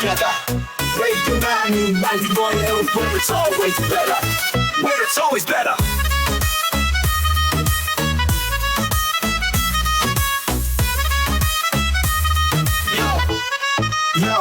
together. Radio Manu 91, where it's always better. Where it's always better. Yo,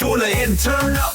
Tune in, turn up,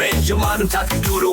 Radio Manu 92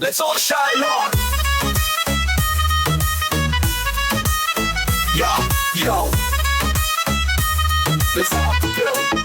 let's all shine on. Yo, let's all go.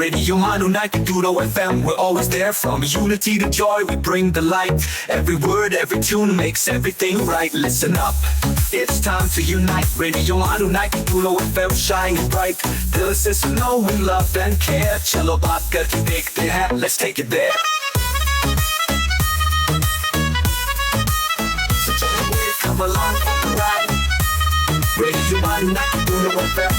Radio Manu 92 FM, we're always there. From unity to joy, we bring the light. Every word, every tune makes everything right. Listen up, it's time to unite. Radio Manu 92 FM, shining bright. Dill se suno, we love and care. Chalo baat karke dekhte hain, let's take it there. So join me, come along for the ride. Radio Manu 92 FM,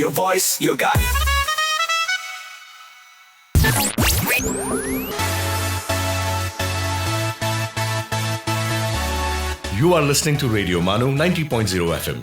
Your voice, your guide. You are listening to Radio Manu 90.0 FM.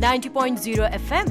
90.0 FM,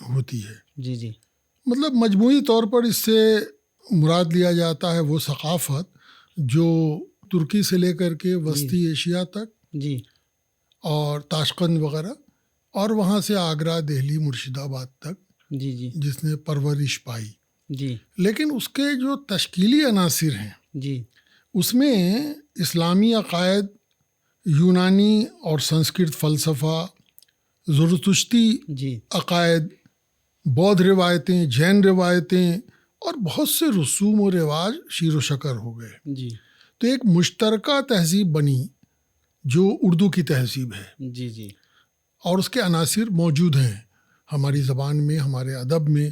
ہوتی ہے. جی جی مطلب مجموعی طور پر اس سے مراد لیا جاتا ہے وہ ثقافت جو ترکی سے لے کر کے وسطی ایشیا تک جی اور تاشقند وغیرہ اور وہاں سے آگرہ، دہلی، مرشد آباد تک جی جی جس نے پرورش پائی. جی لیکن اس کے جو تشکیلی عناصر ہیں جی اس میں اسلامی عقائد، یونانی اور سنسکرت فلسفہ، زرتشتی جی عقائد، بودھ روایتیں، جین روایتیں اور بہت سے رسوم و رواج شیر و شکر ہو گئے. جی تو ایک مشترکہ تہذیب بنی جو اردو کی تہذیب ہے، جی جی اور اس کے عناصر موجود ہیں ہماری زبان میں، ہمارے ادب میں.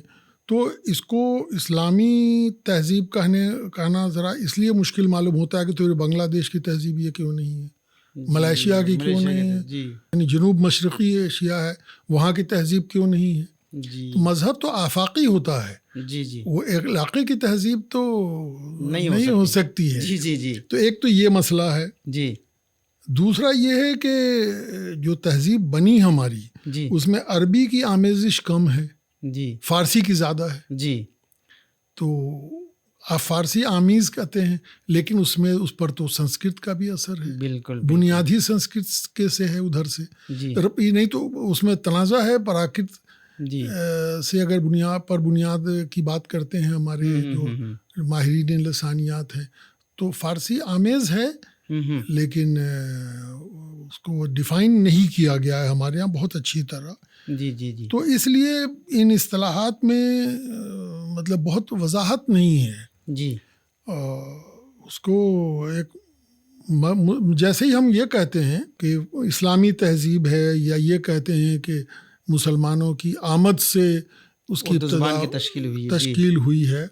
تو اس کو اسلامی تہذیب کہنا ذرا اس لیے مشکل معلوم ہوتا ہے کہ تو بنگلہ دیش کی تہذیب یہ کیوں نہیں ہے، ملائیشیا کی کیوں نہیں ہے، جی یعنی جنوب مشرقی ایشیا ہے وہاں کی تہذیب کیوں نہیں ہے. جی تو مذہب تو آفاقی ہوتا ہے، جی جی وہ ایک علاقے کی تہذیب تو نہیں ہو سکتی ہے. جی جی جی تو ایک تو یہ مسئلہ ہے. جی دوسرا یہ ہے کہ جو تہذیب بنی ہماری جی اس میں عربی کی آمیزش کم ہے، جی فارسی کی زیادہ ہے. جی تو آپ فارسی آمیز کہتے ہیں لیکن اس پر تو سنسکرت کا بھی اثر ہے، بالکل بنیادی سنسکرت کے سے ہے ادھر سے. جی یہ نہیں تو اس میں تنازع ہے پراکرت جی سے اگر بنیاد کی بات کرتے ہیں ہمارے جو ماہرین لسانیات ہیں تو فارسی آمیز ہے، لیکن اس کو ڈیفائن نہیں کیا گیا ہے ہمارے یہاں بہت اچھی طرح. جی جی جی تو اس لیے ان اصطلاحات میں مطلب بہت وضاحت نہیں ہے. جی اس کو ایک جیسے ہی ہم یہ کہتے ہیں کہ اسلامی تہذیب ہے یا یہ کہتے ہیں کہ مسلمانوں کی آمد سے اس کی زبان کی تشکیل ہوئی ہے،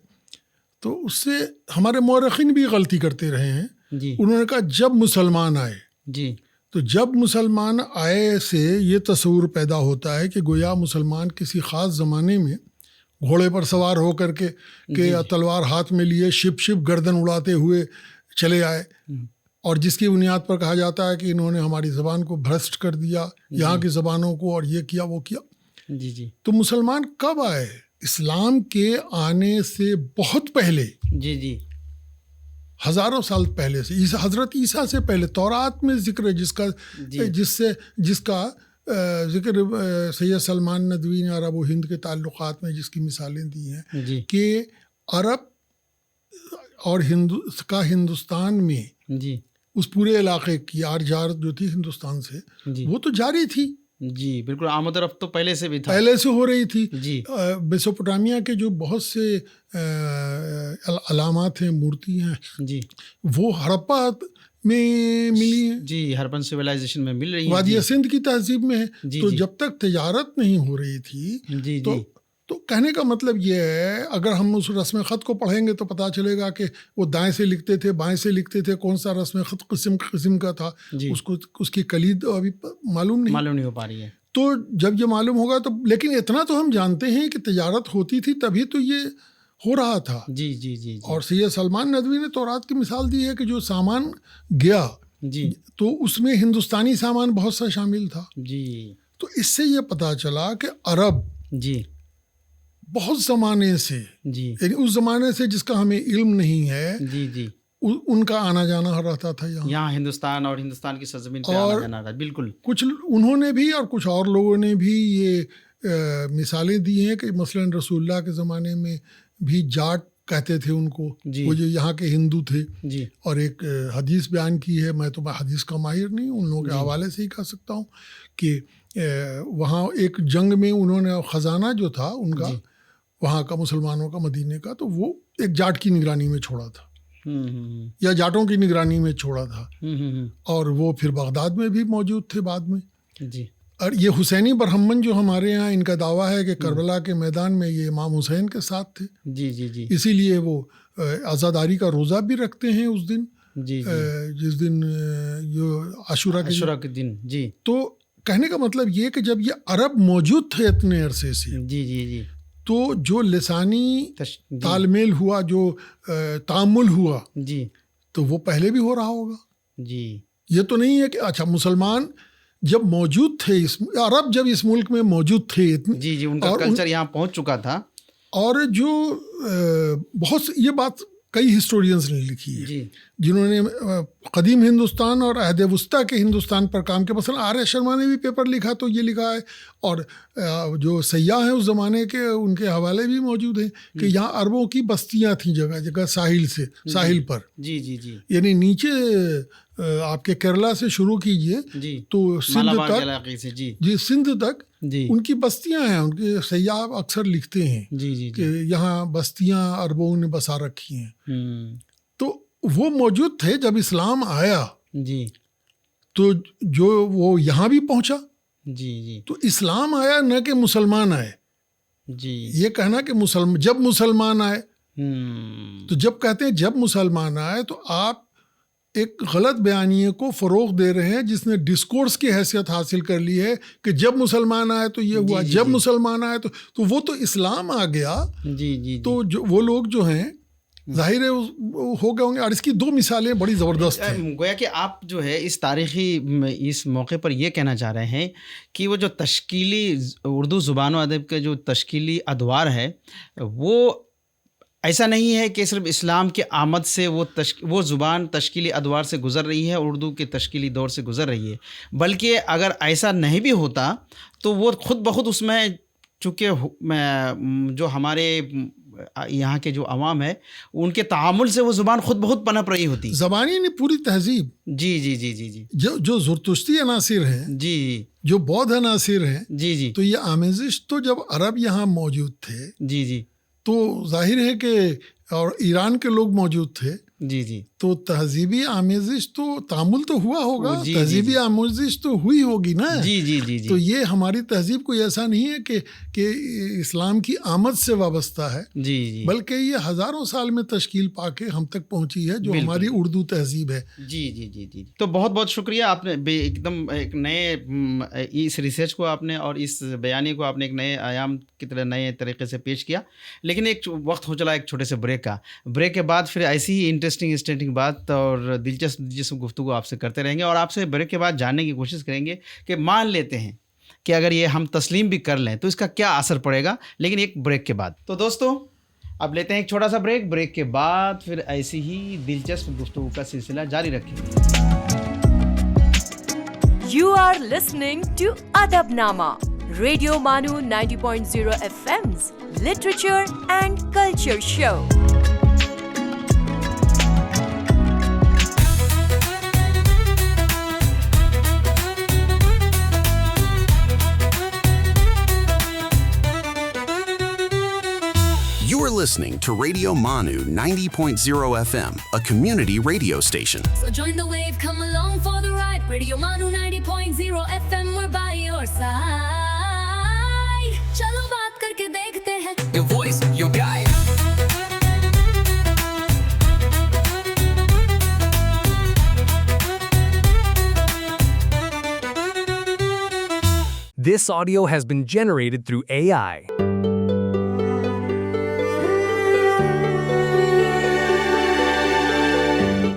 تو اس سے ہمارے مورخین بھی غلطی کرتے رہے ہیں. جی انہوں نے کہا جب مسلمان آئے، جی تو جب مسلمان آئے سے یہ تصور پیدا ہوتا ہے کہ گویا مسلمان کسی خاص زمانے میں گھوڑے پر سوار ہو کر کے تلوار ہاتھ میں لیے شپ گردن اڑاتے ہوئے چلے آئے، اور جس کی بنیاد پر کہا جاتا ہے کہ انہوں نے ہماری زبان کو بھرشٹ کر دیا، یہاں کی زبانوں کو، اور یہ کیا وہ کیا. جی جی تو مسلمان کب آئے؟ اسلام کے آنے سے بہت پہلے، جی جی ہزاروں سال پہلے سے، حضرت عیسیٰ سے پہلے. تورات میں ذکر ہے جس کا ذکر سید سلمان ندوی نے عرب و ہند کے تعلقات میں جس کی مثالیں دی ہیں جی کہ عرب اور ہندوستان میں جی اس پورے علاقے کی آرجار جو تھی ہندوستان سے جی وہ تو جاری تھی، جی بالکل، آمد و رفت تو پہلے سے بھی تھا، پہلے سے ہو رہی تھی. جی میسوپوٹامیہ کے جو بہت سے علامات ہیں، مورتی ہیں، جی وہ ہڑپا میں ملی ہیں، جی ہرپن سویلائزیشن میں مل رہی ہے، وادی سندھ کی تہذیب میں ہے. جی تو جی جب تک تجارت نہیں ہو رہی تھی جی تو جی تو کہنے کا مطلب یہ ہے، اگر ہم اس رسم خط کو پڑھیں گے تو پتہ چلے گا کہ وہ دائیں سے لکھتے تھے، بائیں سے لکھتے تھے، کون سا رسم خط قسم کا تھا، جی اس کی کلید ابھی معلوم نہیں ہو پا رہی ہے. تو جب یہ معلوم ہوگا تو، لیکن اتنا تو ہم جانتے ہیں کہ تجارت ہوتی تھی تبھی تو یہ ہو رہا تھا. جی جی جی اور سید سلمان ندوی نے تورات کی مثال دی ہے کہ جو سامان گیا جی تو اس میں ہندوستانی سامان بہت سا شامل تھا. جی تو اس سے یہ پتہ چلا کہ عرب جی بہت زمانے سے، جی یعنی اس زمانے سے جس کا ہمیں علم نہیں ہے، جی جی ان کا آنا جانا رہتا تھا یہاں ہندوستان اور ہندوستان کی سرزمین پہ اور آنا جانا رہا. بالکل، کچھ انہوں نے بھی اور کچھ اور لوگوں نے بھی یہ مثالیں دی ہیں کہ مثلاً رسول اللہ کے زمانے میں بھی جاٹ کہتے تھے ان کو، جی وہ جو یہاں کے ہندو تھے. جی اور ایک حدیث بیان کی ہے، میں حدیث کا ماہر نہیں ہوں، ان لوگوں کے حوالے سے ہی کہہ سکتا ہوں کہ وہاں ایک جنگ میں انہوں نے خزانہ جو تھا ان کا وہاں کا مسلمانوں کا مدینے کا، تو وہ ایک جاٹ کی نگرانی میں چھوڑا تھا یا جاٹوں کی نگرانی میں چھوڑا تھا، اور وہ پھر بغداد میں بھی موجود تھے بعد میں. جی اور یہ حسینی برہمن جو ہمارے یہاں، ان کا دعویٰ ہے کہ کربلا کے میدان میں یہ امام حسین کے ساتھ تھے. جی جی جی اسی لیے وہ عزاداری کا روزہ بھی رکھتے ہیں اس دن، جی جس دن عاشورہ کے دن. جی تو کہنے کا مطلب یہ کہ جب یہ عرب موجود تھے اتنے عرصے سے، جی جی جی تو جو لسانی تال میل ہوا، جو تعامل ہوا، جی تو وہ پہلے بھی ہو رہا ہوگا. جی یہ تو نہیں ہے کہ اچھا مسلمان جب موجود تھے عرب جب اس ملک میں موجود تھے جی جی ان کا کلچر یہاں پہنچ چکا تھا. اور جو بہت یہ بات کئی ہسٹورینز نے لکھی ہے جی جنہوں نے قدیم ہندوستان اور عہد وسطیٰ کے ہندوستان پر کام کیا. مثلا آر ایس شرما نے بھی پیپر لکھا تو یہ لکھا ہے, اور جو سیاح ہیں اس زمانے کے ان کے حوالے بھی موجود ہیں کہ یہاں عربوں کی بستیاں تھیں جگہ جگہ ساحل پر. جی جی جی یعنی نیچے آپ کے کیرلا سے شروع کیجئے جی تو سندھ مالابار تک, علاقے سے. جی جی سندھ تک جی ان کی بستیاں ہیں. ان کے سیاح اکثر لکھتے ہیں جی جی کہ یہاں بستیاں عربوں نے بسا رکھی ہیں. تو وہ موجود تھے. جب اسلام آیا جی تو جو وہ یہاں بھی پہنچا. جی جی تو اسلام آیا نہ کہ مسلمان آئے. جی یہ کہنا کہ جب مسلمان آئے, تو جب کہتے ہیں جب مسلمان آئے تو آپ ایک غلط بیانیے کو فروغ دے رہے ہیں جس نے ڈسکورس کی حیثیت حاصل کر لی ہے کہ جب مسلمان آئے تو یہ ہوا, جب مسلمان آئے تو وہ تو اسلام آ گیا. جی جی تو وہ لوگ جو ہیں ظاہر ہے ہو گئے ہوں گے. اور اس کی دو مثالیں بڑی زبردست ہیں. گویا کہ آپ جو ہے اس تاریخی اس موقع پر یہ کہنا چاہ رہے ہیں کہ وہ جو تشکیلی اردو زبان و ادب کے جو تشکیلی ادوار ہے وہ ایسا نہیں ہے کہ صرف اسلام کے آمد سے وہ زبان تشکیلی ادوار سے گزر رہی ہے اور اردو کے تشکیلی دور سے گزر رہی ہے, بلکہ اگر ایسا نہیں بھی ہوتا تو وہ خود بخود اس میں چونکہ جو ہمارے یہاں کے جو عوام ہے ان کے تعامل سے وہ زبان خود بخود پنپ رہی ہوتی. زبانی نے پوری تہذیب جی جی جی جی جی جو زرتشتی عناصر ہیں, جی جو بودھ عناصر ہیں, جی جی تو یہ آمیزش تو جب عرب یہاں موجود تھے جی جی تو ظاہر ہے کہ اور ایران کے لوگ موجود تھے جی جی تو تہذیبی آمیزش تو تعامل تو ہوا ہوگا. جی تہذیبی آمیزش تو ہوئی ہوگی نا. جی جی جی جی تو یہ ہماری تہذیب کوئی ایسا نہیں ہے کہ اسلام کی آمد سے وابستہ ہے, جی جی بلکہ یہ ہزاروں سال میں تشکیل پا کے ہم تک پہنچی ہے جو ہماری اردو تہذیب ہے. جی جی جی جی تو بہت بہت شکریہ. آپ نے ایک دم ایک نئے اس ریسرچ کو آپ نے اور اس بیانیے کو آپ نے ایک نئے آیام کی طرح نئے طریقے سے پیش کیا. لیکن ایک وقت ہو چلا ایک چھوٹے سے بریک کا. بریک کے بعد پھر ایسی ہی انٹرسٹنگ بات اور دلچسپ گفتگو آپ سے کرتے رہیں گے, اور آپ سے بریک کے بعد جاننے کی کوشش کریں گے کہ مان لیتے ہیں کہ اگر یہ ہم تسلیم بھی کر لیں تو اس کا کیا اثر پڑے گا, لیکن ایک بریک کے بعد. تو دوستوں اب لیتے ہیں ایک چھوٹا سا بریک. بریک کے بعد پھر ایسی ہی دلچسپ گفتگو کا سلسلہ جاری رکھیں. You are listening to Adab Nama, Radio Manu 90.0 FM's Literature and Culture Show. You are listening to Radio Manu 90.0 FM, a community radio station. So join the wave, come along for the ride. Radio Manu 90.0 FM, we're by your side. Chalo baat karke dekhte hain. Your voice, your guide. This audio has been generated through AI.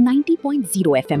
90.0 FM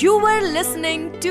You were listening to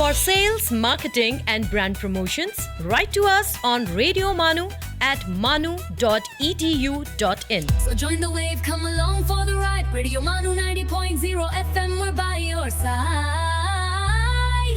For sales, marketing and brand promotions, write to us on Radio Manu at manu.edu.in. So join the wave, come along for the ride. Radio Manu 90.0 FM, we're by your side.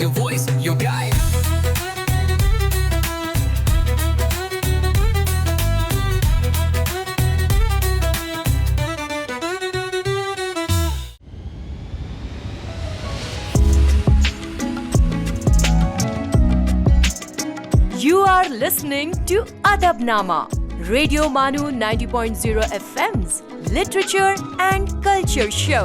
Your voice, your guide. You are listening to Adabnama, Radio Manu 90.0 FM's Literature and Culture Show.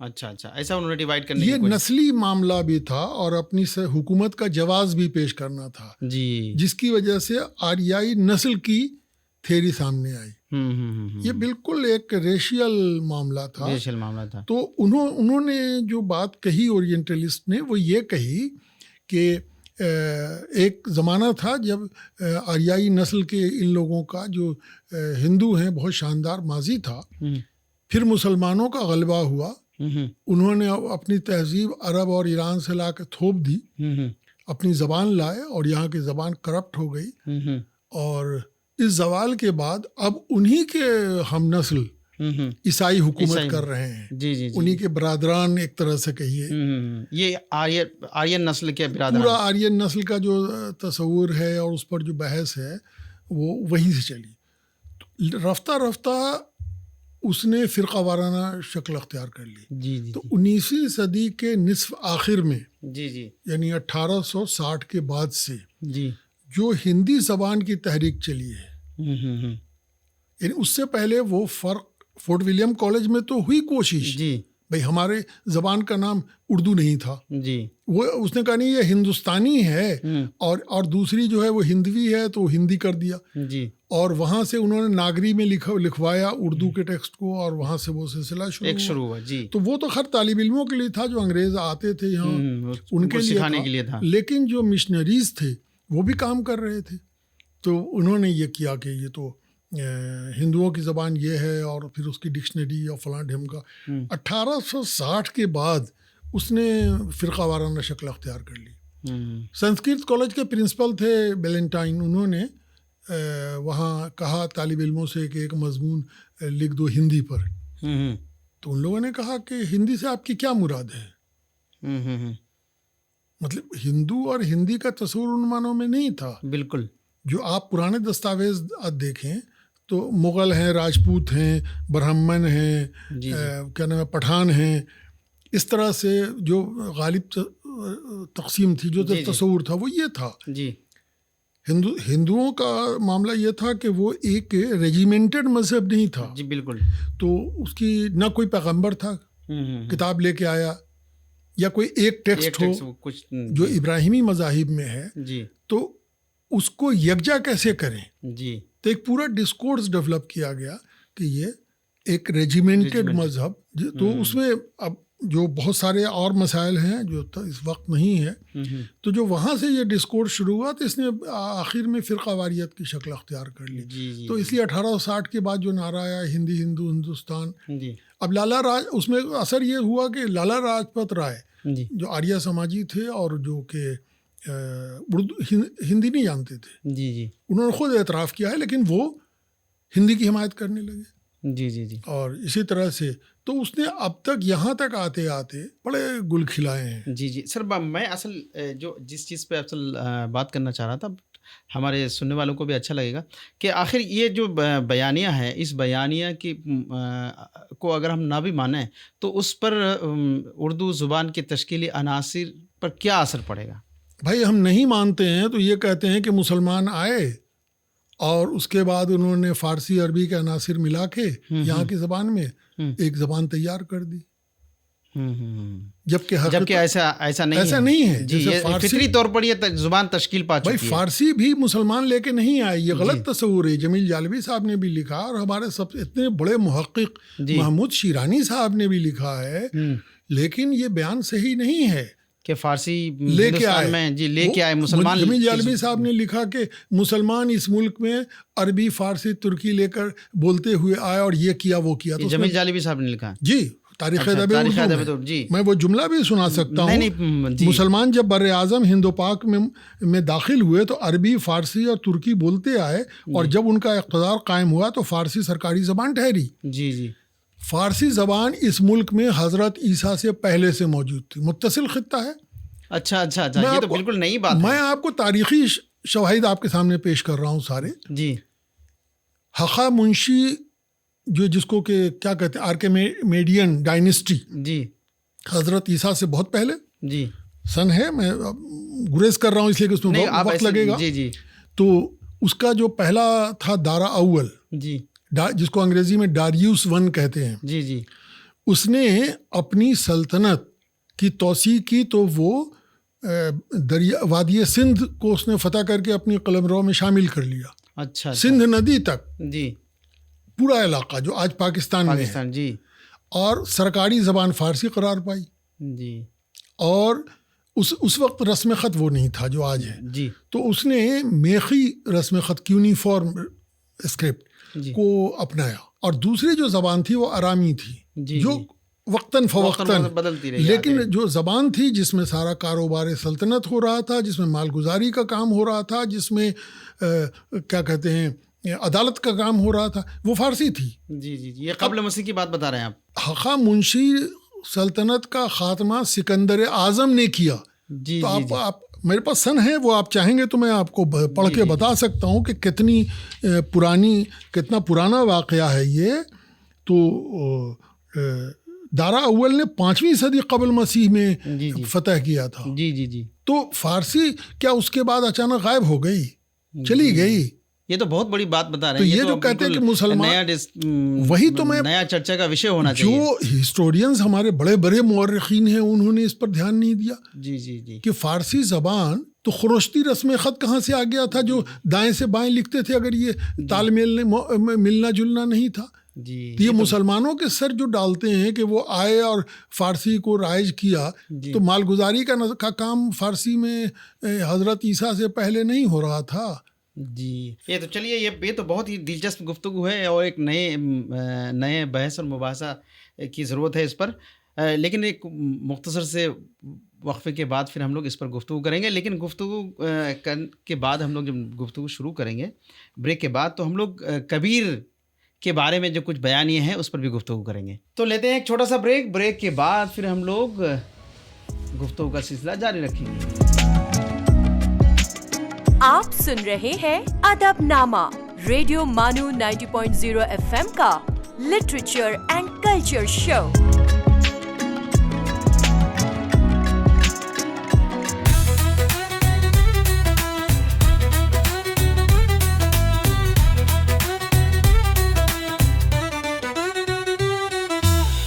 اچھا اچھا، ایسا انہوں نے divide کرنے یہ نسلی معاملہ بھی تھا اور اپنی حکومت کا جواز بھی پیش کرنا تھا جی، جس کی وجہ سے آریائی نسل کی تھیری سامنے آئی. یہ بالکل ایک ریشیل معاملہ تھا. تو انہوں نے جو بات کہی اورینٹلسٹ نے وہ یہ کہی کہ ایک زمانہ تھا جب آریائی نسل کے ان لوگوں کا جو ہندو ہیں بہت شاندار ماضی تھا. پھر مسلمانوں کا غلبہ ہوا، انہوں نے اپنی تہذیب عرب اور ایران سے لا کے تھوپ دی، اپنی زبان لائے اور یہاں کی زبان کرپٹ ہو گئی. اور اس زوال کے بعد اب انہی کے ہم نسل عیسائی حکومت کر رہے ہیں. جی انہی کے برادران ایک طرح سے کہیے، یہ آرین نسل کے برادران، پورا آرین نسل کا جو تصور ہے اور اس پر جو بحث ہے وہ وہیں سے چلی. رفتہ رفتہ اس نے فرقہ وارانہ شکل اختیار کر لی. تو 19ویں صدی کے نصف آخر میں یعنی 1860 کے بعد سے جو ہندی زبان کی تحریک چلی ہے، یعنی اس سے پہلے وہ فرق فورٹ ولیم کالج میں تو ہوئی کوشش، بھائی ہمارے زبان کا نام اردو نہیں تھا، وہ اس نے کہا نہیں یہ ہندوستانی ہے اور دوسری جو ہے وہ ہندوی ہے تو ہندی کر دیا. اور وہاں سے انہوں نے ناگری میں لکھوایا اردو کے ٹیکسٹ کو اور وہاں سے وہ سلسلہ شروع ہوا. تو وہ تو خیر طالب علموں کے لیے تھا جو انگریز آتے تھے یہاں ان کے لیے تھا، لیکن جو مشنریز تھے وہ بھی کام کر رہے تھے. تو انہوں نے یہ کیا کہ یہ تو ہندوؤں کی زبان یہ ہے اور پھر اس کی ڈکشنری اور فلاں ڈھم کا. 1860 کے بعد اس نے فرقہ وارانہ شکل اختیار کر لی. سنسکرت کالج کے پرنسپل تھے بیلنٹائن، انہوں نے وہاں کہا طالب علموں سے کہ ایک مضمون لکھ دو ہندی پر. تو ان لوگوں نے کہا کہ ہندی سے آپ کی کیا مراد ہے؟ مطلب ہندو اور ہندی کا تصور ان معنوں میں نہیں تھا. بالکل. جو آپ پرانے دستاویز دیکھیں تو مغل ہیں، راجپوت ہیں، برہمن ہیں، کیا نام ہے، پٹھان ہیں، اس طرح سے جو غالب تقسیم تھی، جو تصور تھا وہ یہ تھا. ہندوؤں کا معاملہ یہ تھا کہ وہ ایک ریجیمنٹڈ مذہب نہیں تھا. بالکل. تو اس کی نہ کوئی پیغمبر تھا کتاب لے کے آیا یا کوئی ایک ٹیکسٹ ہو جو ابراہیمی مذاہب میں ہے. تو اس کو یکجا کیسے کریں؟ تو ایک پورا ڈسکورس ڈیولپ کیا گیا کہ یہ ایک ریجیمنٹڈ مذہب. تو اس میں اب جو بہت سارے اور مسائل ہیں جو اس وقت نہیں ہے، تو جو وہاں سے یہ ڈسکورس شروع ہوا تو اس نے آخر میں فرقہ واریت کی شکل اختیار کر لی. تو اس لیے 1860 کے بعد جو نعرہ آیا ہندی ہندو ہندوستان. اب لالا راج اس میں اثر یہ ہوا کہ لالا راجپت رائے جو آریہ سماجی تھے اور جو کہ اردو ہندی نہیں جانتے تھے، انہوں نے خود اعتراف کیا ہے لیکن وہ ہندی کی حمایت کرنے لگے. اور اسی طرح سے تو اس نے اب تک یہاں تک آتے آتے بڑے گل کھلائے ہیں. سر میں اصل جو جس چیز پہ اصل بات کرنا چاہ رہا تھا، ہمارے سننے والوں کو بھی اچھا لگے گا کہ آخر یہ جو بیانیہ ہے، اس بیانیہ کی کو اگر ہم نہ بھی مانیں تو اس پر اردو زبان کے تشکیلی عناصر پر کیا اثر پڑے گا؟ بھائی ہم نہیں مانتے ہیں تو یہ کہتے ہیں کہ مسلمان آئے اور اس کے بعد انہوں نے فارسی عربی کے عناصر ملا کے یہاں کی زبان میں ایک زبان تیار کر دی. جبکہ ایسا نہیں ہے. فطری طور پر یہ زبان تشکیل پا چکی ہے. فارسی بھی مسلمان لے کے نہیں آئے، یہ غلط تصور ہے. جمیل جالبی صاحب نے بھی لکھا اور ہمارے سب اتنے بڑے محقق محمود شیرانی صاحب نے بھی لکھا ہے، لیکن یہ بیان صحیح نہیں ہے کہ فارسی لے کے آئے مسلمان. جمیل جالبی صاحب نے لکھا کہ مسلمان اس ملک میں عربی فارسی ترکی لے کر بولتے ہوئے آئے اور یہ کیا وہ کیا. جمیل جالبی صاحب نے لکھا. جی تاریخ ادب اردو میں وہ جملہ بھی سنا سکتا ہوں. مسلمان جب بر اعظم ہند و پاک میں داخل ہوئے تو عربی فارسی اور ترکی بولتے آئے، اور جب ان کا اقتدار قائم ہوا تو فارسی سرکاری زبان ٹھہری. فارسی زبان اس ملک میں حضرت عیسیٰ سے پہلے سے موجود تھی، متصل خطہ ہے. اچھا یہ تو بالکل نئی بات ہے. میں آپ کو تاریخی شواہد آپ کے سامنے پیش کر رہا ہوں سارے. حقا منشی جو جس کو کہ کیا کہتے ہیں آرکیمیڈین ڈائنیسٹی، حضرت عیسیٰ سے بہت پہلے سن ہے، میں گریز کر رہا ہوں اس لیے کہ اس میں وقت لگے گا. تو اس کا جو پہلا تھا دارا اول، جس کو انگریزی میں ڈاریوس ون کہتے ہیں، اس نے اپنی سلطنت کی توسیع کی تو وہ وادی سندھ کو اس نے فتح کر کے اپنی قلمرو میں شامل کر لیا. اچھا سندھ ندی تک جی پورا علاقہ جو آج پاکستان میں ہے, جی, اور سرکاری زبان فارسی قرار پائی جی, اور اس وقت رسم خط وہ نہیں تھا جو آج ہے جی, تو اس نے میخی رسم خط کی یونیفارم اسکرپٹ جی, کو اپنایا. اور دوسری جو زبان تھی وہ آرامی تھی, جی, جو وقتاً فوقتاً بدلتی رہی, لیکن جو زبان تھی جس میں سارا کاروبار سلطنت ہو رہا تھا, جس میں مالگزاری کا کام ہو رہا تھا, جس میں کیا کہتے ہیں عدالت کا کام ہو رہا تھا, وہ فارسی تھی. جی جی جی, یہ قبل مسیح کی بات بتا رہے ہیں آپ. حقا منشی سلطنت کا خاتمہ سکندر اعظم نے کیا. جی, تو آپ میرے پاس سن ہے, وہ آپ چاہیں گے تو میں آپ کو پڑھ کے بتا سکتا ہوں کہ کتنا پرانا واقعہ ہے یہ. تو دارا اول نے 5ویں صدی قبل مسیح میں فتح کیا تھا. جی جی جی. تو فارسی کیا اس کے بعد اچانک غائب ہو گئی, چلی گئی؟ یہ تو بہت بڑی بات بتا رہے ہیں. ہیں. یہ جو کہتے ہیں کہ مسلمان, وہی تو میں نیا چرچا کا وشے ہونا چاہیے. جو ہسٹورینز ہمارے بڑے بڑے مورخین ہیں انہوں نے اس پر دھیان نہیں دیا. جی جی جی. کہ فارسی زبان تو خروشتی رسم خط کہاں سے آ گیا تھا جو دائیں سے بائیں لکھتے تھے, اگر یہ تال میل ملنا جلنا نہیں تھا. جی, یہ مسلمانوں کے سر جو ڈالتے ہیں کہ وہ آئے اور فارسی کو رائج کیا, تو مالگزاری کا کام فارسی میں حضرت عیسیٰ سے پہلے نہیں ہو رہا تھا. جی, یہ تو چلیے, یہ تو بہت ہی دلچسپ گفتگو ہے اور ایک نئے بحث اور مباحثہ کی ضرورت ہے اس پر. لیکن ایک مختصر سے وقفے کے بعد پھر ہم لوگ اس پر گفتگو کریں گے. لیکن گفتگو کے بعد ہم لوگ جب گفتگو شروع کریں گے بریک کے بعد, تو ہم لوگ کبیر کے بارے میں جو کچھ بیانیے ہیں اس پر بھی گفتگو کریں گے. تو لیتے ہیں ایک چھوٹا سا بریک کے بعد پھر ہم لوگ گفتگو کا سلسلہ جاری رکھیں گے. آپ سن رہے ہیں ادب نامہ, ریڈیو مانو 90.0 FM کا لٹریچر اینڈ کلچر شو.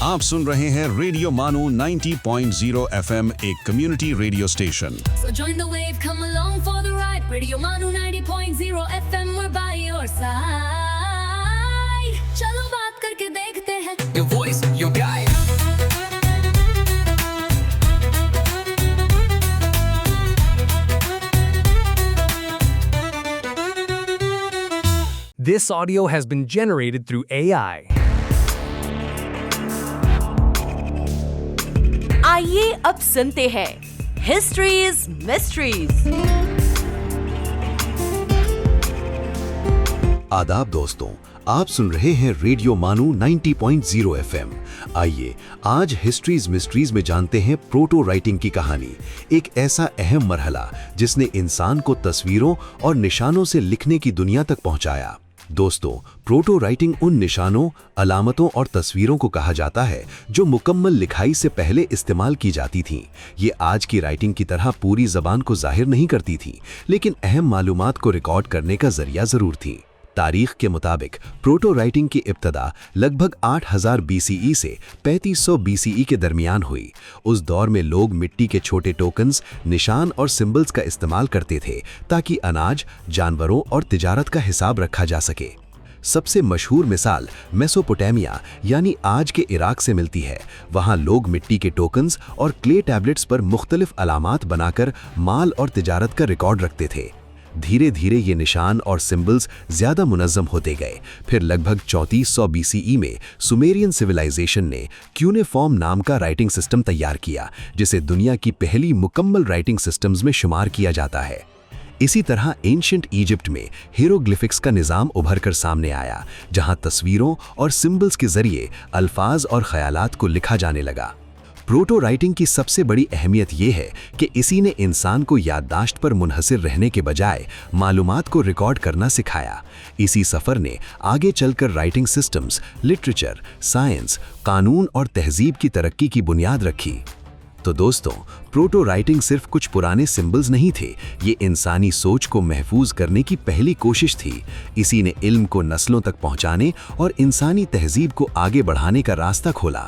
آپ سن رہے ہیں ریڈیو مانو 90.0 FM, ایک community radio station. So join the wave, come along for the ride. Radio Manu 90.0 FM, we're by your side. چلو بات کر کے دیکھتے ہیں. Your voice, your guide. This audio has been generated through AI. آئیے اب سنتے ہیں ہسٹریز مسٹریز. آداب دوستوں, آپ سن رہے ہیں ریڈیو مانو 90.0 FM. آئیے آج ہسٹریز مسٹریز میں جانتے ہیں پروٹو رائٹنگ کی کہانی, ایک ایسا اہم مرحلہ جس نے انسان کو تصویروں اور نشانوں سے لکھنے کی دنیا تک پہنچایا. دوستوں, پروٹو رائٹنگ ان نشانوں, علامتوں اور تصویروں کو کہا جاتا ہے جو مکمل لکھائی سے پہلے استعمال کی جاتی تھیں. یہ آج کی رائٹنگ کی طرح پوری زبان کو ظاہر نہیں کرتی تھیں, لیکن اہم معلومات کو ریکارڈ کرنے کا ذریعہ ضرور تھیں. تاریخ کے مطابق پروٹو رائٹنگ کی ابتدا لگ بھگ 8000 BCE سے 3500 BCE کے درمیان ہوئی. اس دور میں لوگ مٹی کے چھوٹے ٹوکنز, نشان اور سمبلز کا استعمال کرتے تھے تاکہ اناج, جانوروں اور تجارت کا حساب رکھا جا سکے. سب سے مشہور مثال میسوپوٹیمیا یعنی آج کے عراق سے ملتی ہے. وہاں لوگ مٹی کے ٹوکنز اور کلے ٹیبلٹس پر مختلف علامات بنا کر مال اور تجارت کا ریکارڈ رکھتے تھے. دھیرے دھیرے یہ نشان اور سمبلز زیادہ منظم ہوتے گئے. پھر لگ بھگ 3400 BCE میں سومیرین سویلائزیشن نے کیونیفارم نام کا رائٹنگ سسٹم تیار کیا, جسے دنیا کی پہلی مکمل رائٹنگ سسٹمز میں شمار کیا جاتا ہے. اسی طرح اینشنٹ ایجپٹ میں ہیروگلیفکس کا نظام ابھر کر سامنے آیا, جہاں تصویروں اور سمبلز کے ذریعے الفاظ اور خیالات کو لکھا جانے لگا. پروٹو رائٹنگ کی سب سے بڑی اہمیت یہ ہے کہ اسی نے انسان کو یادداشت پر منحصر رہنے کے بجائے معلومات کو ریکارڈ کرنا سکھایا. اسی سفر نے آگے چل کر رائٹنگ سسٹمز, لٹریچر, سائنس, قانون اور تہذیب کی ترقی کی بنیاد رکھی. تو دوستوں, پروٹو رائٹنگ صرف کچھ پرانے سمبلز نہیں تھے, یہ انسانی سوچ کو محفوظ کرنے کی پہلی کوشش تھی. اسی نے علم کو نسلوں تک پہنچانے اور انسانی تہذیب کو آگے بڑھانے کا راستہ کھولا.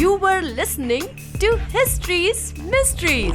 You were listening to History's Mysteries.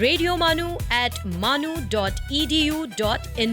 Radio Manu at manu.edu.in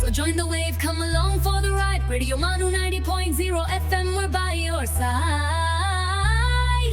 So join the wave, come along for the ride. Radio Manu 90.0 FM, we're by your side.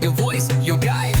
Your voice, your guide.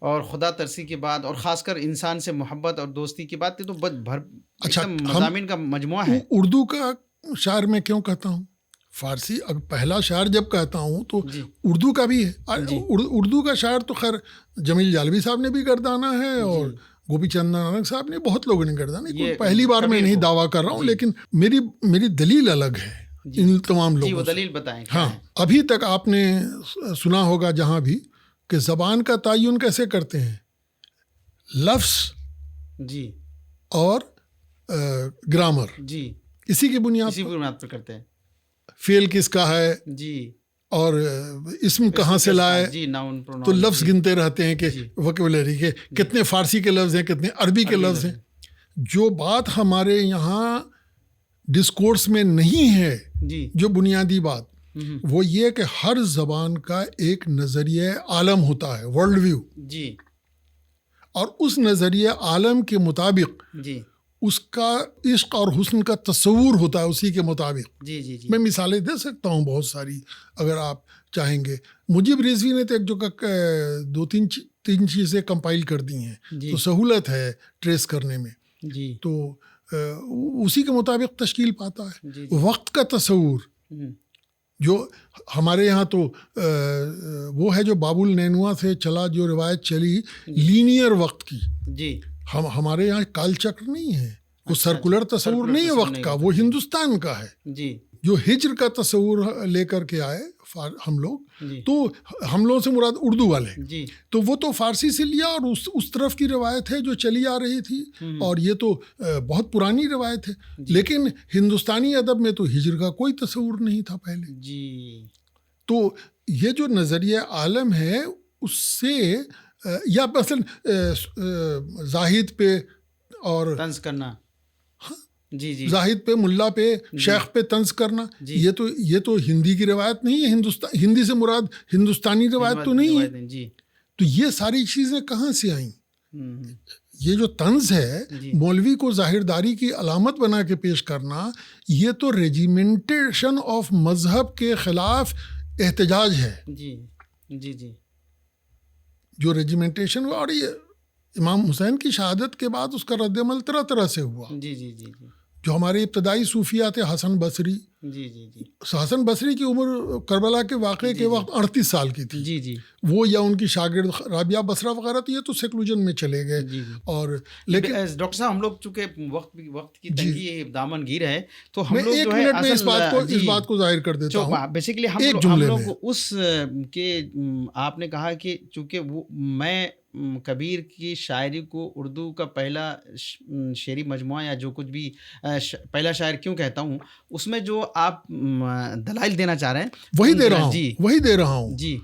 اور خدا ترسی کی بات، اور خاص کر انسان سے محبت اور دوستی کی بات، یہ تو اچھا، مضامین کا مجموعہ ہے. اردو کا شاعر میں کیوں کہتا ہوں؟ فارسی پہلا شاعر جب کہتا ہوں تو اردو کا بھی ہے. اردو کا شاعر تو خیر جمیل جالبی صاحب نے بھی گردانا ہے، اور گوپی چند نارنگ صاحب نے، بہت لوگوں نے گردانا. پہلی بار میں نہیں دعویٰ کر رہا ہوں، لیکن میری دلیل الگ ہے ان تمام لوگوں. وہ دلیل بتائیں. ہاں، ابھی تک آپ نے سنا ہوگا جہاں بھی کہ زبان کا تعین کیسے کرتے ہیں؟ لفظ جی اور گرامر، جی اسی کی بنیاد پر کرتے ہیں. فعل کس کا ہے جی، اور اسم کہاں سے لائے، جی، ناؤن تو لفظ گنتے رہتے ہیں کہ ووکیبلری کے کتنے فارسی کے لفظ ہیں، کتنے عربی کے لفظ ہیں. جو بات ہمارے یہاں ڈسکورس میں نہیں ہے، جو بنیادی بات، وہ یہ کہ ہر زبان کا ایک نظریہ عالم ہوتا ہے، ورلڈ ویو. جی، اور اس نظریہ عالم کے مطابق جی اس کا عشق اور حسن کا تصور ہوتا ہے، اسی کے مطابق. جی جی جی میں مثالیں دے سکتا ہوں بہت ساری اگر آپ چاہیں گے. مجیب رضوی نے تو ایک جو دو تین چیزیں کمپائل کر دی ہیں، تو سہولت ہے ٹریس کرنے میں. جی، تو اسی کے مطابق تشکیل پاتا ہے. وقت کا تصور جو ہمارے یہاں تو وہ ہے جو باب النینوا سے چلا، جو روایت چلی لینئر وقت کی. جی، ہمارے یہاں کال چکر نہیں ہے، وہ سرکولر تصور نہیں ہے وقت کا، وہ ہندوستان کا ہے. جی، جو ہجر کا تصور لے کر کے آئے ہم لوگ، تو ہم لوگوں سے مراد اردو والے، تو وہ تو فارسی سے لیا، اور اس طرف کی روایت ہے جو چلی آ رہی تھی، اور یہ تو بہت پرانی روایت ہے. لیکن ہندوستانی ادب میں تو ہجر کا کوئی تصور نہیں تھا پہلے. جی، تو یہ جو نظریہ عالم ہے، اس سے یا مثلا زاہد پہ اور طنز کرنا، جی جی، زاہد پہ، ملا پہ، شیخ پہ طنز کرنا، یہ تو ہندی کی روایت نہیں ہے. ہندی سے مراد ہندوستانی روایت تو نہیں ہے. جی، تو یہ ساری چیزیں کہاں سے آئیں؟ یہ جو طنز ہے، مولوی کو ظاہرداری کی علامت بنا کے پیش کرنا، یہ تو ریجیمنٹیشن آف مذہب کے خلاف احتجاج ہے. جی جی جی، جو ریجیمنٹیشن ہوا، اور یہ امام حسین کی شہادت کے بعد اس کا رد عمل طرح طرح سے ہوا. جی جی جی جی، جو ہمارے ابتدائی صوفیہ تھے، حسن بصری، جی جی جی، حسن بصری کی عمر کربلا کے واقعے کے وقت 38 سال کی تھی. جی جی، وہ یا ان کی شاگرد رابعہ بصرہ وغیرہ، تو یہ تو سیکلوژن میں چلے گئے. اور لیکن ڈاکٹر صاحب، ہم لوگ چونکہ وقت کی تنگی دامن گیر ہے، تو ہم میں لوگ ایک جو ہے منٹ میں اس بات کو ظاہر کر دیتا ہوں. بیسیکلی ہم لوگ اس کے، آپ نے کہا کہ چونکہ میں کبیر کی شاعری کو اردو کا پہلا شعری مجموعہ یا جو کچھ بھی پہلا شاعر کیوں کہتا ہوں، اس میں جو آپ دلائل دینا چاہ رہے ہیں وہی دے رہا ہوں. جی،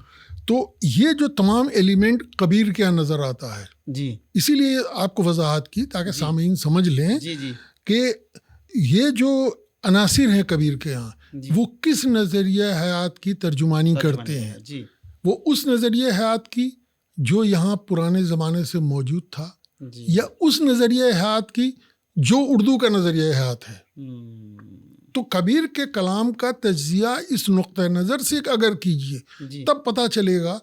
تو یہ جو تمام ایلیمنٹ کبیر کے یہاں نظر آتا ہے. جی، اسی لیے آپ کو وضاحت کی تاکہ سامعین سمجھ لیں کہ یہ جو عناصر ہیں کبیر کے یہاں، وہ کس نظریہ حیات کی ترجمانی کرتے ہیں. وہ اس نظریہ حیات کی جو یہاں پرانے زمانے سے موجود تھا، یا اس نظریہ حیات کی جو اردو کا نظریہ حیات ہے. تو کبیر کے کلام کا تجزیہ اس نقطۂ نظر سے اگر کیجئے، تب پتہ چلے گا.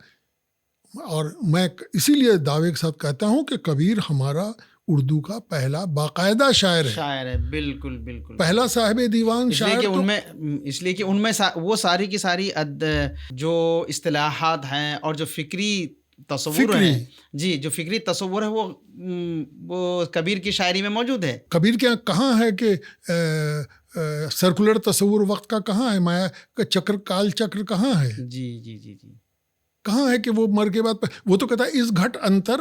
اور میں اسی لیے دعوے کے ساتھ کہتا ہوں کہ کبیر ہمارا اردو کا پہلا باقاعدہ شاعر ہے. بالکل بالکل، پہلا صاحب دیوان شاعر. اس لیے کہ ان میں وہ ساری کی ساری جو اصطلاحات ہیں اور جو فکری تصور ہے، جی، جو فکری تصور ہے، وہ کبیر کی شاعری میں موجود ہے. کبیر کے کہاں ہے کہ سرکولر تصور وقت کا کہاں ہے؟ مایا کا چکر، کال چکر کہاں ہے؟ جی جی جی جی، کہاں ہے کہ وہ مر کے بعد وہ تو کہتا ہے اس گھٹ انتر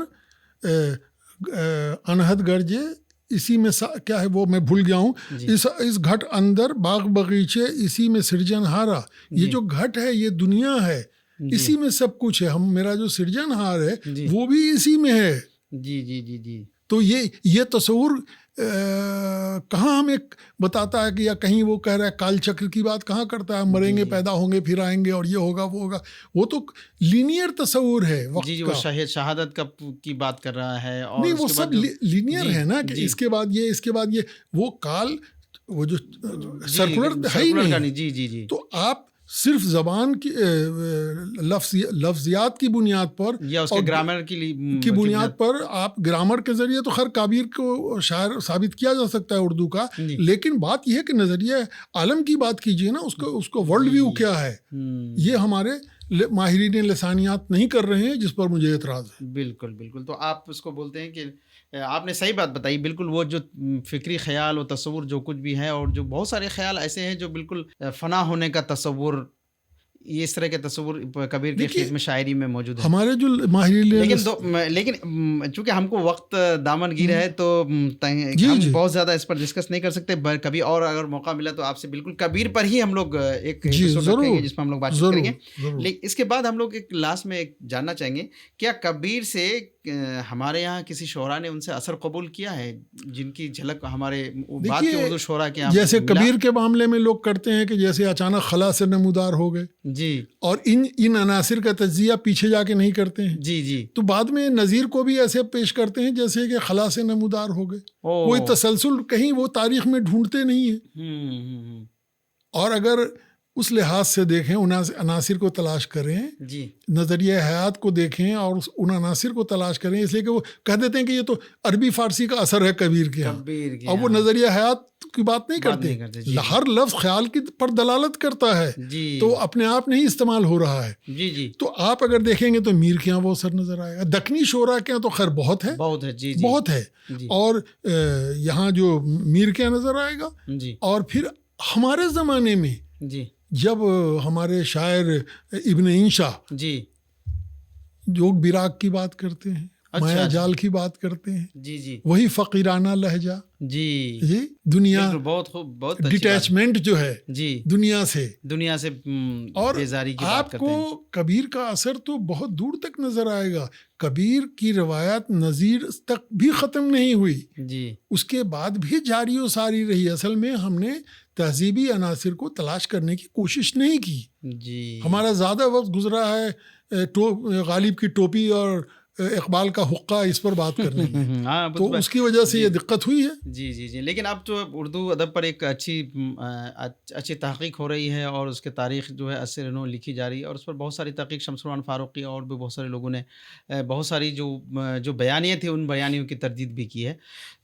انہد گرجے، اسی میں کیا ہے وہ میں بھول گیا ہوں. اس گھٹ اندر باغ بغیچے، اسی میں سرجن ہارا. یہ جو گھٹ ہے، یہ دنیا ہے، اسی میں سب کچھ ہے. میرا جو سرجن ہار ہے وہ بھی اسی میں ہے. جی جی جی جی. تو یہ تصور کہاں ہمیں بتاتا ہے کہ، یا کہیں وہ کہہ رہا ہے کال چکر کی بات کہاں کرتا ہے، مریں گے، پیدا ہوں گے، پھر آئیں گے، اور یہ ہوگا وہ ہوگا. وہ تو لینئر تصور ہے وقت کا. وہ شہادت کی بات کر رہا ہے، اور نہیں، وہ سب لینئر ہے نا، کہ اس کے بعد یہ، اس کے بعد یہ، وہ کال، وہ جو سرکولر ہے ہی نہیں. جی جی جی. تو آپ صرف زبان کی لفظیات کی بنیاد پر یا اس کے گرامر کی بنیاد پر آپ گرامر کے ذریعے تو خیر کبیر کو شاعر ثابت کیا جا سکتا ہے اردو کا، لیکن بات یہ ہے کہ نظریہ عالم کی بات کیجیے نا، اس کو ورلڈ ویو کیا ہے، یہ ہمارے ماہرین لسانیات نہیں کر رہے ہیں، جس پر مجھے اعتراض ہے۔ بالکل بالکل، تو آپ اس کو بولتے ہیں کہ آپ نے صحیح بات بتائی، بالکل وہ جو فکری خیال و تصور جو کچھ بھی ہے، اور جو بہت سارے خیال ایسے ہیں جو بالکل فنا ہونے کا تصور، یہ اس طرح کے تصور کبیر کے خیز میں شاعری میں موجود ہے ہمارے جو ماہرین، لیکن چونکہ ہم کو وقت دامن گیر ہے تو ہم بہت زیادہ اس پر ڈسکس نہیں کر سکتے، کبھی اور اگر موقع ملا تو آپ سے بالکل کبیر پر ہی ہم لوگ ایک ایپیسوڈ رکھیں گے جس میں ہم لوگ بات چیت کریں گے۔ لیکن اس کے بعد ہم لوگ ایک لاسٹ میں ایک جاننا چاہیں گے، کیا کبیر سے ہمارے یہاں کسی شعراء نے ان سے اثر قبول کیا ہے، جن کی جھلک ہمارے بعد کے اردو شعراء کے یہاں جیسے کبیر کے معاملے میں لوگ کرتے ہیں کہ جیسے اچانک خلا سے نمودار ہو گئے جی، اور ان عناصر کا تجزیہ پیچھے جا کے نہیں کرتے ہیں جی، تو بعد میں نظیر کو بھی ایسے پیش کرتے ہیں جیسے کہ خلا سے نمودار ہو گئے، کوئی تسلسل کہیں وہ تاریخ میں ڈھونڈتے نہیں ہیں۔ اور اگر اس لحاظ سے دیکھیں، ان عناصر کو تلاش کریں، نظریہ حیات کو دیکھیں اور ان عناصر کو تلاش کریں، اس لیے کہ وہ کہہ دیتے ہیں کہ یہ تو عربی فارسی کا اثر ہے کبیر کے ہاں، اور وہ نظریہ حیات کی بات نہیں کرتے، ہر لفظ خیال کی پر دلالت کرتا ہے، تو اپنے آپ نہیں استعمال ہو رہا ہے۔ تو آپ اگر دیکھیں گے تو میر کے یہاں وہ اثر نظر آئے گا، دکنی شعراء کے یہاں تو خیر بہت ہے، اور یہاں جو میر کے یہاں نظر آئے گا۔ اور پھر ہمارے زمانے میں جب ہمارے شاعر ابن انشا جوگ براق کی بات کرتے ہیں، مایا جال کی بات کرتے ہیں، وہی فقیرانہ لہجہ، دنیا بہت ڈیٹیچمنٹ جو ہے دنیا سے، اور آپ کو کبیر کا اثر تو بہت دور تک نظر آئے گا۔ کبیر کی روایات نظیر تک بھی ختم نہیں ہوئی، اس کے بعد بھی جاری و ساری رہی۔ اصل میں ہم نے تہذیبی عناصر کو تلاش کرنے کی کوشش نہیں کی، ہمارا زیادہ وقت گزرا ہے غالب کی ٹوپی اور اقبال کا حقہ اس پر بات کرنے میں، تو اس کی وجہ سے یہ دقت ہوئی ہے۔ جی، لیکن اب تو اردو ادب پر ایک اچھی تحقیق ہو رہی ہے، اور اس کے تاریخ جو ہے اثر نو لکھی جا رہی ہے، اور اس پر بہت ساری تحقیق شمس الرحمن فاروقی اور بھی بہت سارے لوگوں نے بہت ساری جو بیانیے تھے ان بیانیوں کی تردید بھی کی ہے۔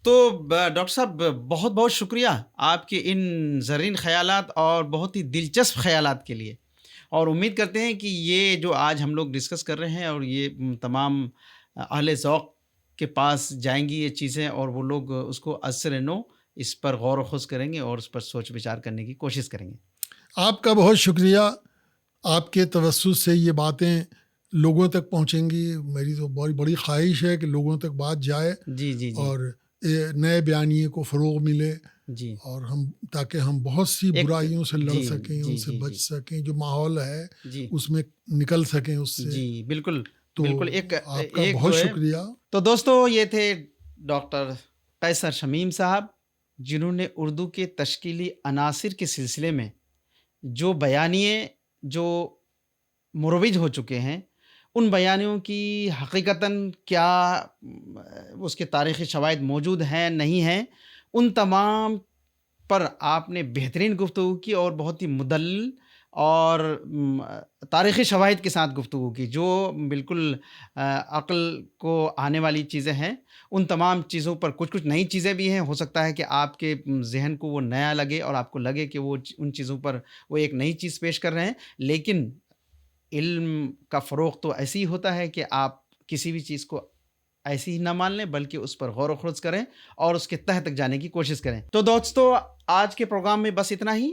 تو ڈاکٹر صاحب بہت بہت شکریہ آپ کے ان زرین خیالات اور بہت ہی دلچسپ خیالات کے لیے، اور امید کرتے ہیں کہ یہ جو آج ہم لوگ ڈسکس کر رہے ہیں اور یہ تمام اہل ذوق کے پاس جائیں گی یہ چیزیں، اور وہ لوگ اس کو اثر نو اس پر غور و خوض کریں گے اور اس پر سوچ بچار کرنے کی کوشش کریں گے۔ آپ کا بہت شکریہ، آپ کے توسط سے یہ باتیں لوگوں تک پہنچیں گی۔ میری تو بڑی خواہش ہے کہ لوگوں تک بات جائے، جی، اور نئے بیانیے کو فروغ ملے، اور تاکہ ہم بہت سی برائیوں سے لڑ سکیں، ان سے بچ سکیں، جو ماحول ہے اس میں نکل سکیں اس سے۔ جی بالکل، آپ کا بہت شکریہ۔ تو دوستو، یہ تھے ڈاکٹر قیصر شمیم صاحب، جنہوں نے اردو کے تشکیلی عناصر کے سلسلے میں جو بیانیے جو مروج ہو چکے ہیں، ان بیانیوں کی حقیقتاً کیا اس کے تاریخی شواہد موجود ہیں نہیں ہیں، ان تمام پر آپ نے بہترین گفتگو کی، اور بہت ہی مدلل اور تاریخی شواہد کے ساتھ گفتگو کی، جو بالکل عقل کو آنے والی چیزیں ہیں۔ ان تمام چیزوں پر کچھ نئی چیزیں بھی ہیں، ہو سکتا ہے کہ آپ کے ذہن کو وہ نیا لگے اور آپ کو لگے کہ وہ ان چیزوں پر وہ ایک نئی چیز پیش کر رہے ہیں، لیکن علم کا فروغ تو ایسے ہی ہوتا ہے کہ آپ کسی بھی چیز کو ایسی ہی نہ مان لیں، بلکہ اس پر غور و خوض کریں اور اس کے تہ تک جانے کی کوشش کریں۔ تو دوستو، آج کے پروگرام میں بس اتنا ہی،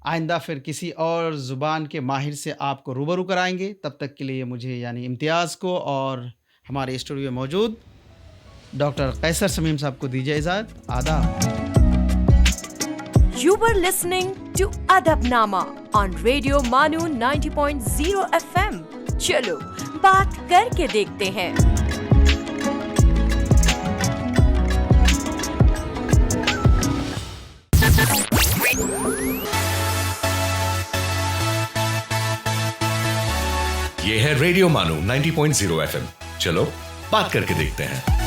آئندہ پھر کسی اور زبان کے ماہر سے آپ کو روبرو کرائیں گے۔ تب تک کے لیے مجھے یعنی امتیاز کو اور ہمارے اسٹوڈیو میں موجود ڈاکٹر قیصر شمیم صاحب کو دیجیے اجازت۔ آداب۔ You were listening to Adabnama on Radio Manu 90.0 FM۔ چلو بات کر کے دیکھتے ہیں۔ یہ ہے ریڈیو مانو 90.0 FM۔ چلو بات کر کے دیکھتے ہیں۔